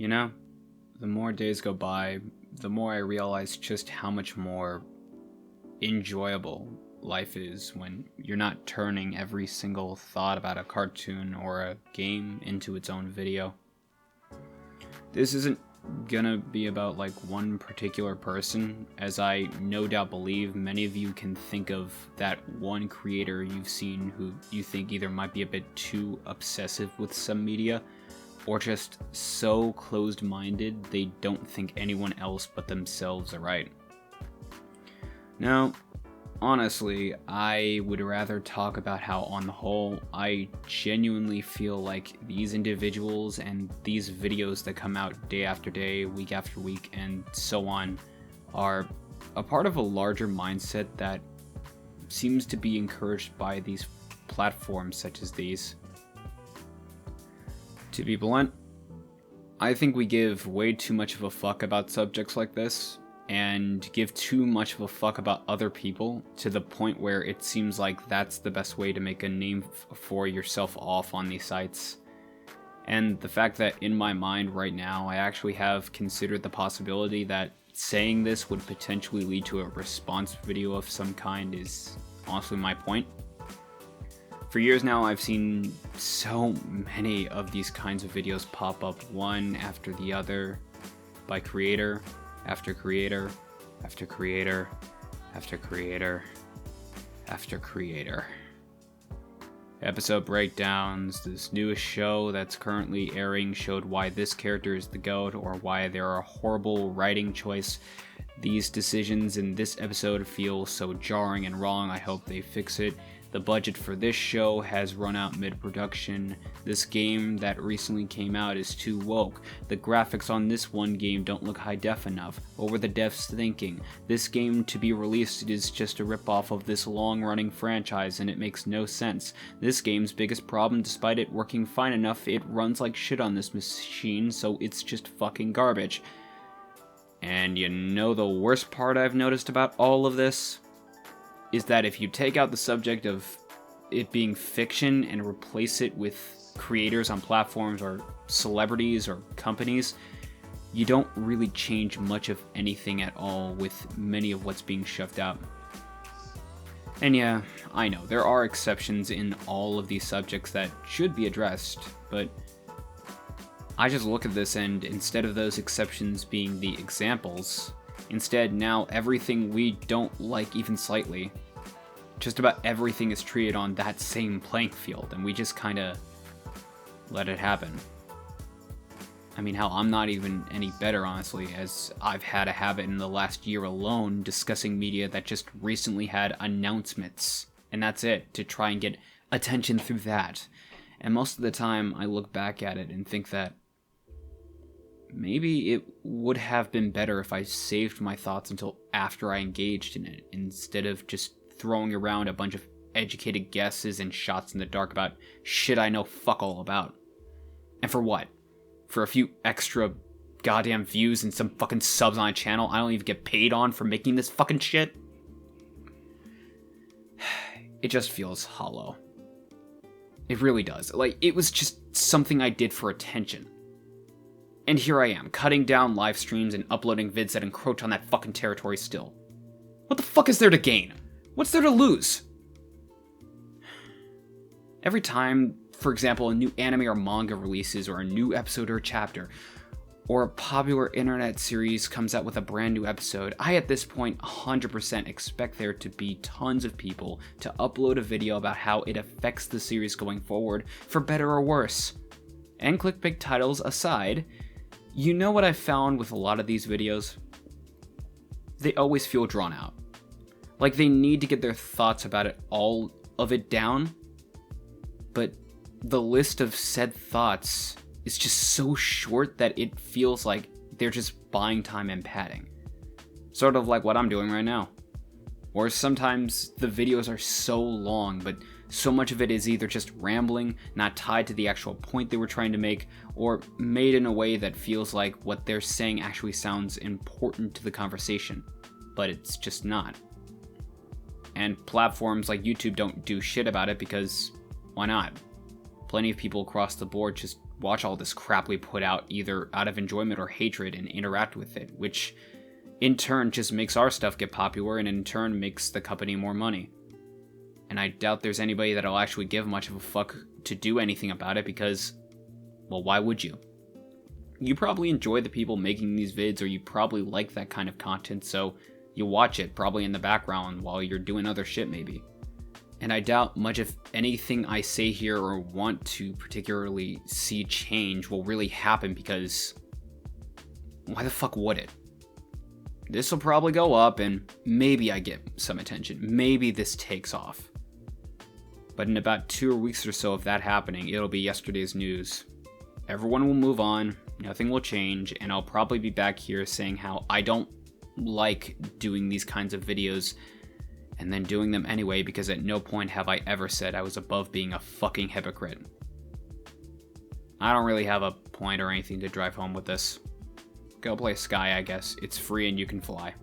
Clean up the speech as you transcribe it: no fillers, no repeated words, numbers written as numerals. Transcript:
You know, the more days go by, the more I realize just how much more enjoyable life is when you're not turning every single thought about a cartoon or a game into its own video. This isn't gonna be about like one particular person, as I no doubt believe many of you can think of that one creator you've seen who you think either might be a bit too obsessive with some media, or just so closed-minded they don't think anyone else but themselves are right. Now, honestly, I would rather talk about how, on the whole, I genuinely feel like these individuals and these videos that come out day after day, week after week, and so on, are a part of a larger mindset that seems to be encouraged by these platforms such as these. To be blunt, I think we give way too much of a fuck about subjects like this, and give too much of a fuck about other people to the point where it seems like that's the best way to make a name for yourself off on these sites. And the fact that in my mind right now I actually have considered the possibility that saying this would potentially lead to a response video of some kind is honestly my point. For years now, I've seen so many of these kinds of videos pop up one after the other by creator after creator, after creator, after creator, after creator. Episode breakdowns, this newest show that's currently airing showed why this character is the GOAT, or why there are horrible writing choice. These decisions in this episode feel so jarring and wrong, I hope they fix it. The budget for this show has run out mid-production. This game that recently came out is too woke. The graphics on this one game don't look high def enough. What were the devs thinking? This game to be released is just a ripoff of this long-running franchise and it makes no sense. This game's biggest problem, despite it working fine enough, it runs like shit on this machine, so it's just fucking garbage. And you know the worst part I've noticed about all of this? Is that if you take out the subject of it being fiction and replace it with creators on platforms or celebrities or companies, you don't really change much of anything at all with many of what's being shoved out. And yeah, I know, there are exceptions in all of these subjects that should be addressed, but I just look at this and instead of those exceptions being the examples, instead, now everything we don't like even slightly, just about everything is treated on that same playing field, and we just kinda let it happen. I mean, hell, I'm not even any better, honestly, as I've had a habit in the last year alone discussing media that just recently had announcements, and that's it, to try and get attention through that. And most of the time, I look back at it and think that maybe it would have been better if I saved my thoughts until after I engaged in it, instead of just throwing around a bunch of educated guesses and shots in the dark about shit I know fuck all about. And for what? For a few extra goddamn views and some fucking subs on a channel I don't even get paid on for making this fucking shit? It just feels hollow. It really does. Like, it was just something I did for attention. And here I am, cutting down live streams and uploading vids that encroach on that fucking territory still. What the fuck is there to gain? What's there to lose? Every time, for example, a new anime or manga releases, or a new episode or chapter, or a popular internet series comes out with a brand new episode, I at this point 100% expect there to be tons of people to upload a video about how it affects the series going forward, for better or worse. And clickbait titles aside, you know what I found with a lot of these videos? They always feel drawn out. Like they need to get their thoughts about it, all of it down, but the list of said thoughts is just so short that it feels like they're just buying time and padding. Sort of like what I'm doing right now. Or sometimes the videos are so long, but so much of it is either just rambling, not tied to the actual point they were trying to make, or made in a way that feels like what they're saying actually sounds important to the conversation, but it's just not. And platforms like YouTube don't do shit about it because why not? Plenty of people across the board just watch all this crap we put out either out of enjoyment or hatred and interact with it, which in turn just makes our stuff get popular and in turn makes the company more money. And I doubt there's anybody that'll actually give much of a fuck to do anything about it because, well, why would you? You probably enjoy the people making these vids, or you probably like that kind of content, so you watch it probably in the background while you're doing other shit maybe. And I doubt much of anything I say here or want to particularly see change will really happen because why the fuck would it? This will probably go up and maybe I get some attention. Maybe this takes off. But in about 2 weeks or so of that happening, it'll be yesterday's news. Everyone will move on, nothing will change, and I'll probably be back here saying how I don't like doing these kinds of videos and then doing them anyway because at no point have I ever said I was above being a fucking hypocrite. I don't really have a point or anything to drive home with this. Go play Sky, I guess. It's free and you can fly.